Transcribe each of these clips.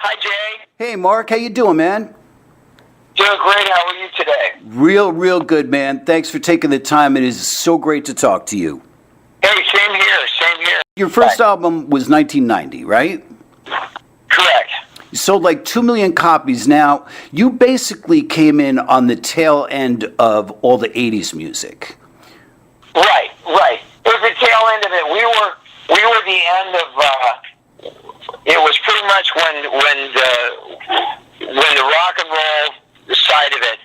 Hi, Jay. Hey, Mark, how you doing, man? Doing great. How are you today? Real good, man. Thanks for taking the time. It is so great to talk to you. Hey, same here. Same here. Your first album was 1990, right? Correct. You sold like 2 million copies. Now, you basically came in on the tail end of all the 80s music. Right. It was the tail end of it. We were the end of. It was pretty much when the rock and roll side of it.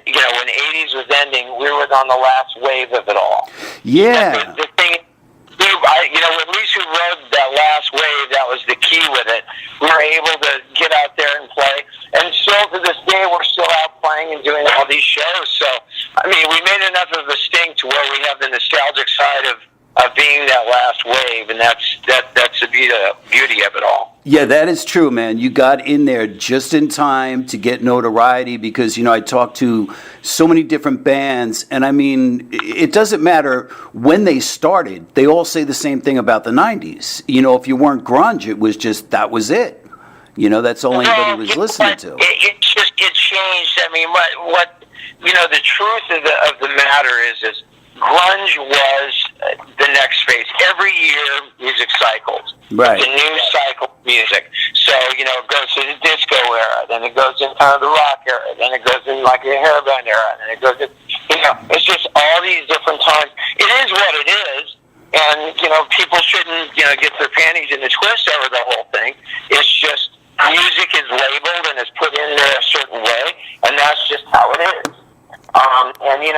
When the 80s was ending, we were on the last wave of it all. Yeah. The thing, at least who rode that last wave, that was the key with it. We were able to get out there and play. And still to this day, we're still out playing and doing all these shows. So, we made enough of a stink to where we have the nostalgic side of being that last wave, and that's the beauty of it all. Yeah, that is true, man. You got in there just in time to get notoriety because, I talked to so many different bands, and it doesn't matter when they started. They all say the same thing about the 90s. If you weren't grunge, it was just, that was it. That's all anybody was listening to. It changed. What the truth of the matter is grunge was the next phase. Every year, music cycles. Right. It's a new cycle of music. So, it goes to the disco era, then it goes in kind of the rock era, then it goes in like a hairband era, then it goes in, it's just all these different times. It is what it is, and, people shouldn't, get their panties in a twist over the whole thing. It's just music is labeled and is put in there a certain way, and that's just how it is.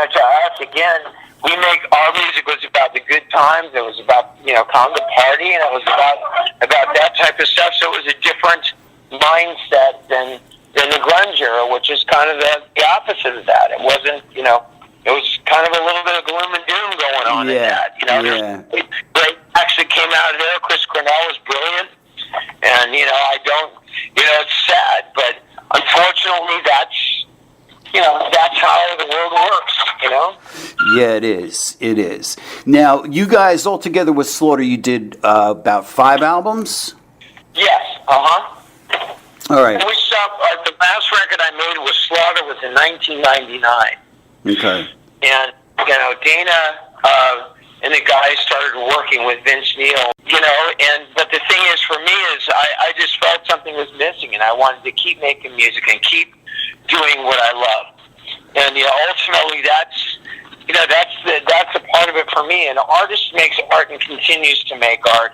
To us, again, we make our music was about the good times. It was about come to party, and it was about that type of stuff. So it was a different mindset than the grunge era, which is kind of the opposite of that. It wasn't it was kind of a little bit of gloom and doom going on in that. There's great acts that came out of there. Chris Cornell was brilliant, and it's sad, but unfortunately that's how the world works, Yeah, it is. It is. Now, you guys all together with Slaughter, you did about 5 albums? Yes, All right. We stopped, the last record I made with Slaughter was in 1999. Okay. And, Dana and the guys started working with Vince Neil, but the thing is, for me, I just felt something was missing, and I wanted to keep making music and keep doing what I love. And ultimately that's a part of it for me. An artist makes art and continues to make art.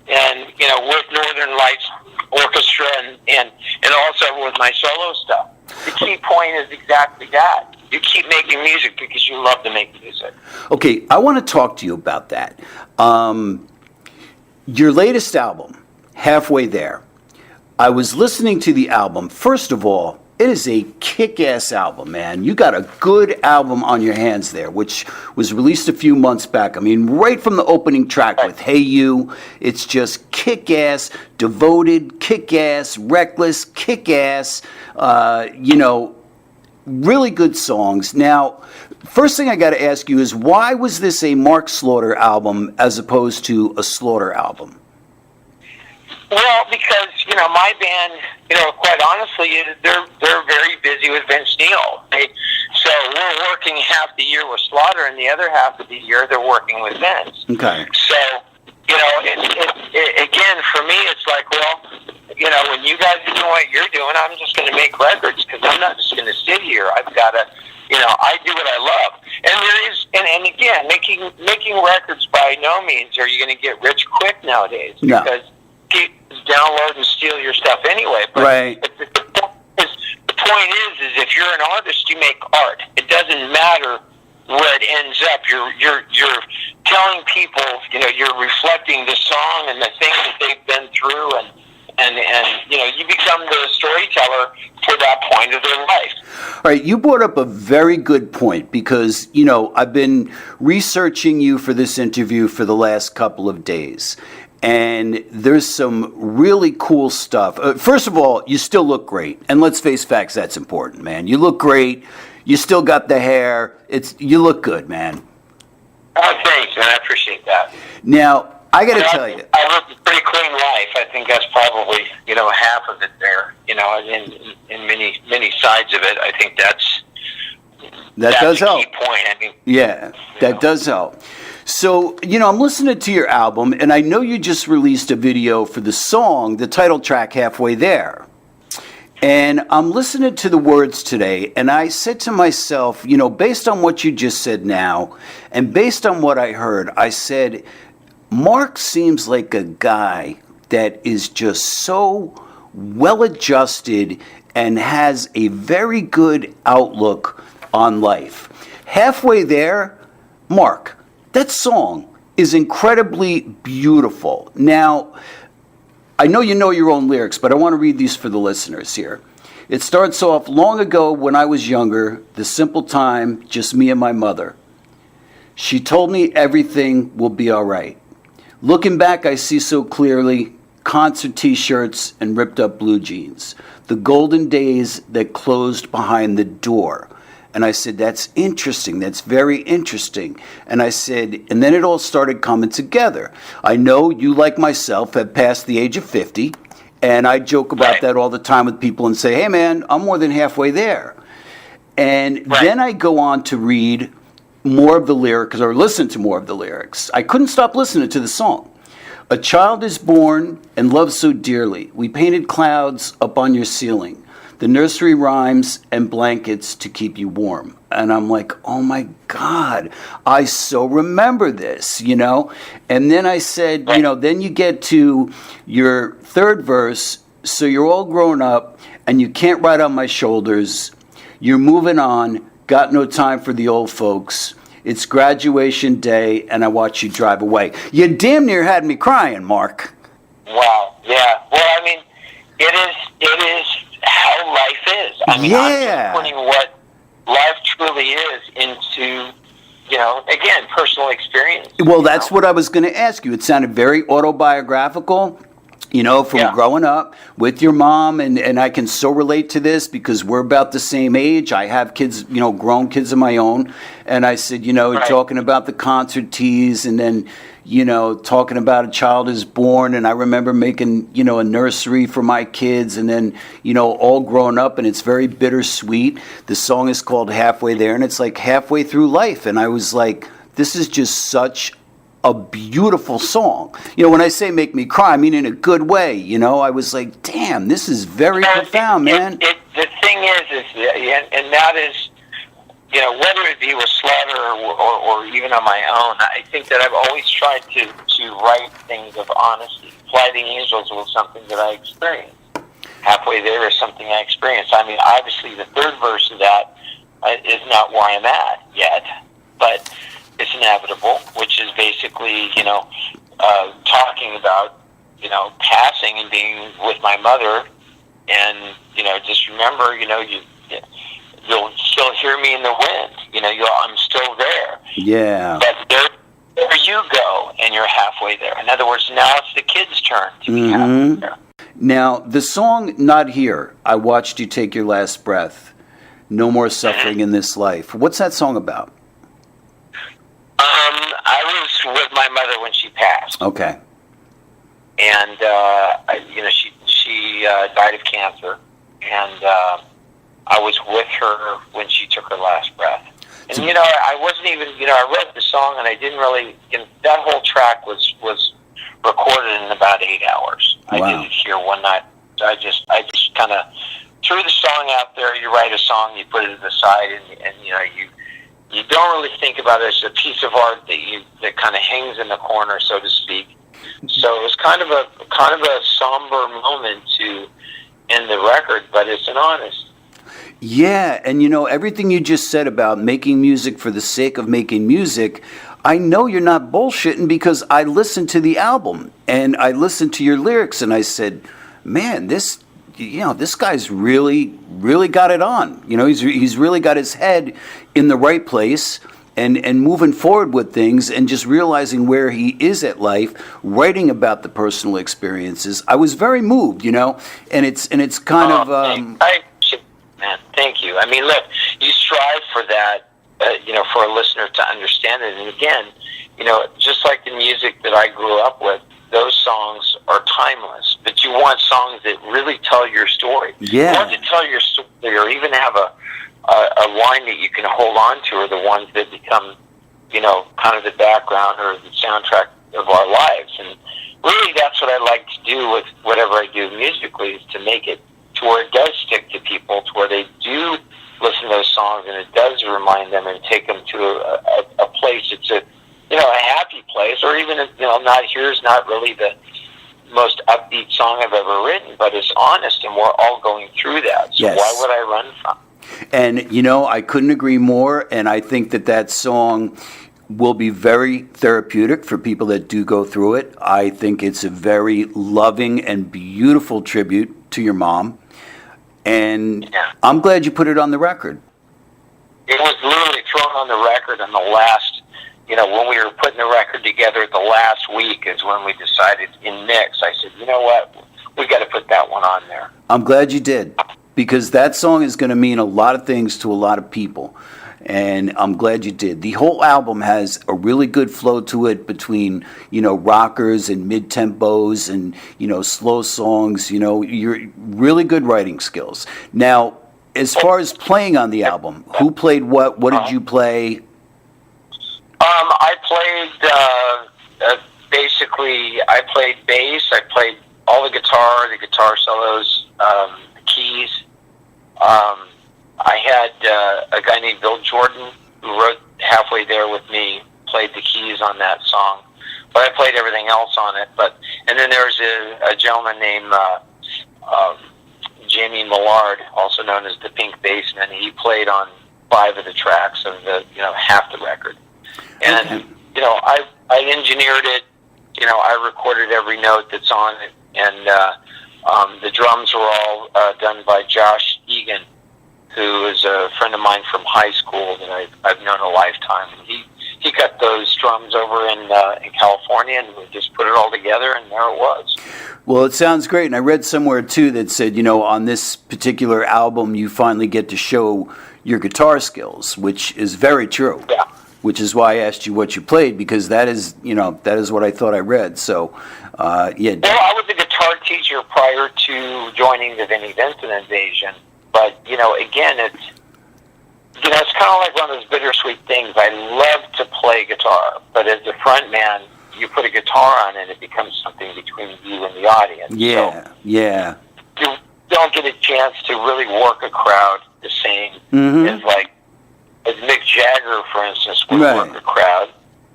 And with Northern Lights Orchestra and also with my solo stuff. The key point is exactly that. You keep making music because you love to make music. Okay, I want to talk to you about that. Your latest album, Halfway There. I was listening to the album. First of all, it is a kick-ass album, man. You got a good album on your hands there, which was released a few months back. Right from the opening track with Hey You, it's just kick-ass, devoted, kick-ass, reckless, kick-ass, really good songs. Now, first thing I got to ask you is, why was this a Mark Slaughter album as opposed to a Slaughter album? Well, because, my band, quite honestly, they're very busy with Vince Neil. So we're working half the year with Slaughter, and the other half of the year they're working with Vince. Okay. So, again, for me, it's like, when you guys are doing what you're doing, I'm just going to make records, because I'm not just going to sit here. I've got to, I do what I love. And there is, and again, making records by no means are you going to get rich quick nowadays. No. Because people download and steal your stuff anyway. But right. The point is if you're an artist, you make art. It doesn't matter where it ends up. You're telling people, you're reflecting the song and the things that they've been through, and you become the storyteller for that point of their life. All right, you brought up a very good point because, I've been researching you for this interview for the last couple of days. And there's some really cool stuff. First of all, you still look great. And let's face facts, that's important, man. You look great. You still got the hair. You look good, man. Oh, thanks, man. I appreciate that. Now, I got to tell you. I lived a pretty clean life. I think that's probably, half of it there. In many sides of it, I think that's does a help. key point. I mean, Yeah, that does help. So, I'm listening to your album, and I know you just released a video for the song, the title track, Halfway There. And I'm listening to the words today, and I said to myself, based on what you just said now, and based on what I heard, I said, Mark seems like a guy that is just so well-adjusted and has a very good outlook on life. Halfway There, Mark, that song is incredibly beautiful. Now, I know you know your own lyrics, but I want to read these for the listeners here. It starts off, long ago when I was younger, the simple time, just me and my mother. She told me everything will be all right. Looking back, I see so clearly concert t-shirts and ripped up blue jeans. The golden days that closed behind the door. And I said, that's interesting. That's very interesting. And I said, and then it all started coming together. I know you, like myself, have passed the age of 50. And I joke about that all the time with people and say, hey, man, I'm more than halfway there. And then I go on to read more of the lyrics, or listen to more of the lyrics. I couldn't stop listening to the song. A child is born and loved so dearly. We painted clouds up on your ceiling. The nursery rhymes and blankets to keep you warm. And I'm like, oh my God, I so remember this, And then I said, then you get to your third verse. So you're all grown up and you can't ride on my shoulders. You're moving on, got no time for the old folks. It's graduation day and I watch you drive away. You damn near had me crying, Mark. Wow. Yeah. Well, I mean, it is how life is. I mean, I'm just putting what life truly is into, again, personal experience. Well, that's what I was going to ask you. It sounded very autobiographical, from growing up with your mom. And I can so relate to this because we're about the same age. I have kids, grown kids of my own. And I said, talking about the concert tees and then, talking about a child is born. And I remember making, a nursery for my kids and then, all grown up. And it's very bittersweet. The song is called Halfway There. And it's like halfway through life. And I was like, this is just such a beautiful song. When I say make me cry, I mean in a good way. I was like, damn, this is very profound, man. The thing is, and that is, whether it be with Slaughter or even on my own, I think that I've always tried to write things of honesty. Fly the Angels was something that I experienced. Halfway There is something I experienced. I mean, obviously the third verse of that is not where I'm at yet, but it's inevitable, which is basically, talking about, passing and being with my mother, and just remember, you'll still hear me in the wind. I'm still there. Yeah. But there you go, and you're halfway there. In other words, now it's the kids' turn to be halfway there. Now, the song "Not Here," I watched you take your last breath. No more suffering in this life. What's that song about? I was with my mother when she passed. Okay. And she died of cancer, and I was with her when she took her last breath. And I wasn't even I wrote the song, and I didn't really. That whole track was recorded in about 8 hours. Wow. I did it here one night. I just kind of threw the song out there. You write a song, you put it aside, and you don't really think about it as a piece of art that kind of hangs in the corner, so to speak. So it was kind of a somber moment to end the record, but it's an honest. Yeah, and everything you just said about making music for the sake of making music, I know you're not bullshitting because I listened to the album and I listened to your lyrics and I said, man, this guy's really, really got it on. He's really got his head in the right place and moving forward with things and just realizing where he is at life, writing about the personal experiences. I was very moved, and it's kind of. Man, thank you. I mean, look, you strive for that for a listener to understand it. And again, just like the music that I grew up with, those songs are timeless. But you want songs that really tell your story. Yeah. You want to tell your story, or even have a line that you can hold on to, are the ones that become, kind of the background or the soundtrack of our lives. And really, that's what I like to do with whatever I do musically, is to make it to where it does stick to people, to where they do listen to those songs, and it does remind them and take them to a place. It's a happy place, or even not here's not really the most upbeat song I've ever written, but it's honest, and we're all going through that. So yes. Why would I run from? And I couldn't agree more. And I think that song will be very therapeutic for people that do go through it. I think it's a very loving and beautiful tribute to your mom. And yeah. I'm glad you put it on the record. It was literally thrown on the record in the last, when we were putting the record together, the last week is when we decided in mix. I said, you know what, we got to put that one on there. I'm glad you did, because that song is going to mean a lot of things to a lot of people. And I'm glad you did. The whole album has a really good flow to it between, rockers and mid-tempos and, slow songs. You're really good writing skills. Now, as far as playing on the album, who played what? What did you play? I played, basically, I played bass. I played all the guitar solos, the keys. I had a guy named Bill Jordan, who wrote Halfway There with me, played the keys on that song. But I played everything else on it. And then there's a gentleman named Jamie Millard, also known as the Pink Bassman. He played on 5 of the tracks of the half the record. And I engineered it. I recorded every note that's on it, and the drums were all done by Josh Egan, who is a friend of mine from high school that I've known a lifetime. And he got those drums over in California, and we just put it all together, and there it was. Well, it sounds great. And I read somewhere, too, that said, on this particular album, you finally get to show your guitar skills, which is very true. Yeah. Which is why I asked you what you played, because that is what I thought I read. So, yeah. Well, I was a guitar teacher prior to joining the Vinnie Vincent Invasion. But, again, it's kind of like one of those bittersweet things. I love to play guitar, but as the front man, you put a guitar on and it becomes something between you and the audience. Yeah, so yeah. You don't get a chance to really work a crowd the same as Mick Jagger, for instance, would work a crowd,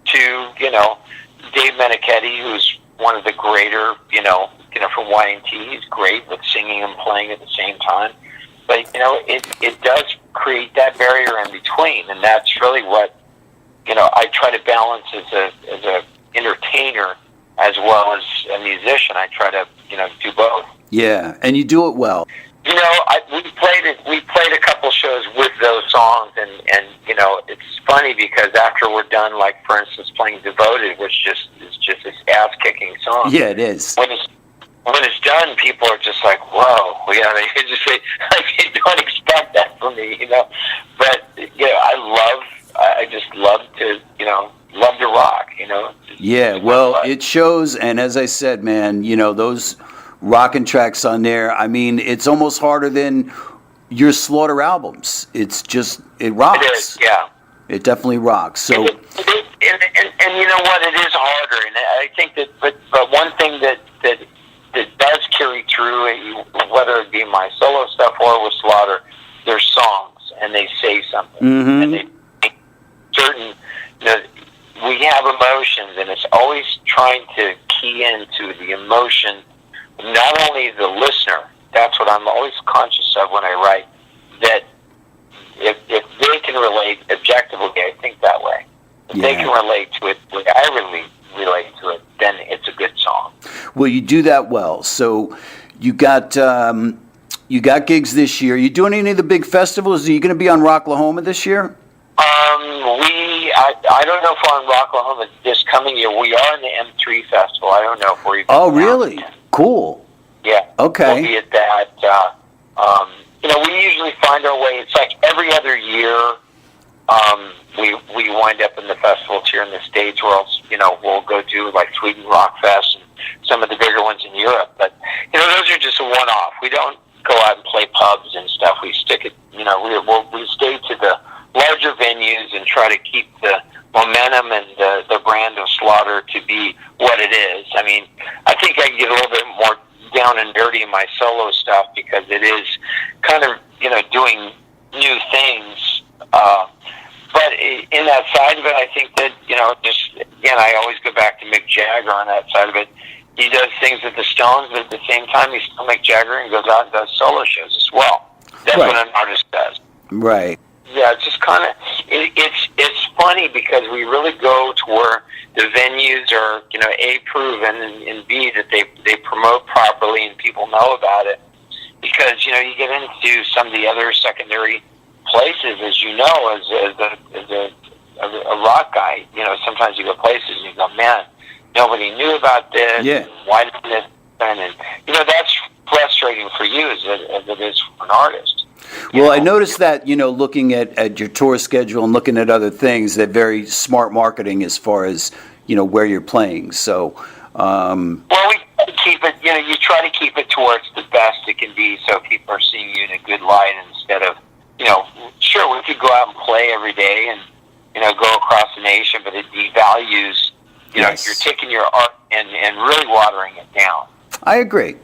to, Dave Meniketti, who's one of the greater, from Y&T. He's great with singing and playing at the same time. But, it does create that barrier in between, and that's really what, I try to balance as a entertainer as well as a musician. I try to, do both. Yeah, and you do it well. We played a couple shows with those songs, and it's funny because after we're done, like, for instance, playing Devoted, which is just this ass-kicking song. Yeah, it is. When it's done, people are just like, whoa, they just say, they don't expect that from me, But, I just love to, love to rock, Yeah, well, it shows, and as I said, man, those rockin' tracks on there, I mean, it's almost harder than your Slaughter albums. It's just, it rocks. It is, yeah. It definitely rocks. So, and you know what, it is harder, and I think that, but one thing that does carry through, whether it be my solo stuff or with Slaughter, they're songs, and they say something, and they certain, we have emotions, and it's always trying to key into the emotion, not only the listener. That's what I'm always conscious of when I write, that if they can relate objectively, I think that way. If they can relate to it, like I really relate to it, then it's a good song. Well, you do that well. So you got gigs this year. You doing any of the big festivals? Are you going to be on Rocklahoma this year? I don't know if we're on Rocklahoma this coming year. We are in the M3 Festival. I don't know if we're even. Oh, really? Cool. Yeah. Okay. We'll be at that. We usually find our way. It's like every other year. we wind up in the festivals here in the States, or else, we'll go do like Sweden Rock Fest and some of the bigger ones in Europe. But, those are just a one-off. We don't go out and play pubs and stuff. We stick it, we stay to the larger venues and try to keep the momentum and the brand of Slaughter to be what it is. I mean, I think I can get a little bit more down and dirty in my solo stuff because it is kind of, doing new things. But in that side of it, I think that, just, again, I always go back to Mick Jagger on that side of it. He does things with the Stones, but at the same time, he's still Mick Jagger and goes out and does solo shows as well. That's right. what an artist does. Right. Yeah, it's just kind of, it's funny because we really go to where the venues are, A, proven, and B, that they promote properly and people know about it. Because, you get into some of the other secondary places, as you know, as a rock guy, sometimes you go places and you go, man, nobody knew about this. Yeah. Why didn't this happen? And, that's frustrating for you as it is for an artist. Well, I noticed that, looking at your tour schedule and looking at other things, that very smart marketing as far as, where you're playing. So, well, we try to keep it, you try to keep it towards the best it can be so people are seeing you in a good light instead of, sure, we could go out and play every day and, go across the nation, but it devalues, Yes. you're taking your art and really watering it down. I agree.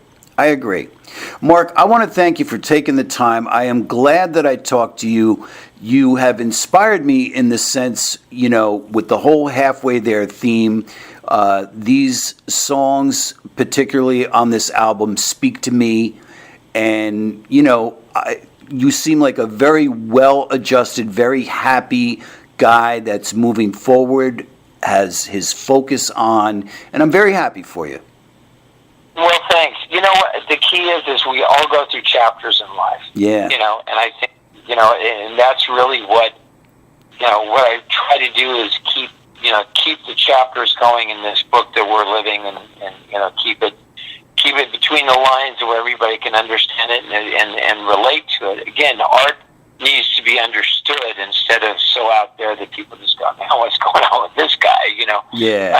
Mark, I want to thank you for taking the time. I am glad that I talked to you. You have inspired me in the sense, with the whole halfway there theme. These songs, particularly on this album, speak to me. And, you seem like a very well-adjusted, very happy guy that's moving forward, has his focus on, and I'm very happy for you. Well, thanks. You know what? The key is we all go through chapters in life. Yeah. And I think, and that's really what I try to do is keep the chapters going in this book that we're living and keep it between the lines where everybody can understand it and relate to it. Again, art needs to be understood instead of so out there that people just go, man, what's going on with this guy? Yeah.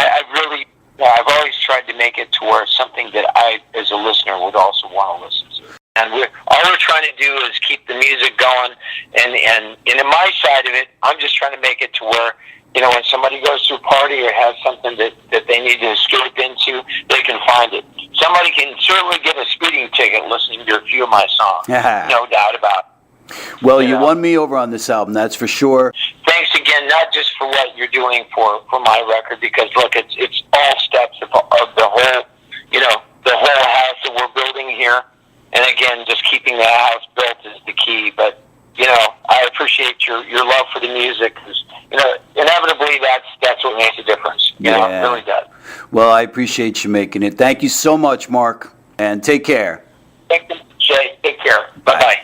I've always tried to make it to where it's something that I, as a listener, would also want to listen to. And all we're trying to do is keep the music going. And in my side of it, I'm just trying to make it to where, when somebody goes to a party or has something that they need to escape into, they can find it. Somebody can certainly get a speeding ticket listening to a few of my songs. No doubt about it. Well, you won me over on this album, that's for sure. Thanks again, not just for what you're doing for my record, because look, it's all steps of the whole, the whole house that we're building here. And again, just keeping the house built is the key. But I appreciate your love for the music, because inevitably that's what makes a difference. It really does. Well, I appreciate you making it. Thank you so much, Mark, and take care. Thank you, Jay. Take care. Bye bye.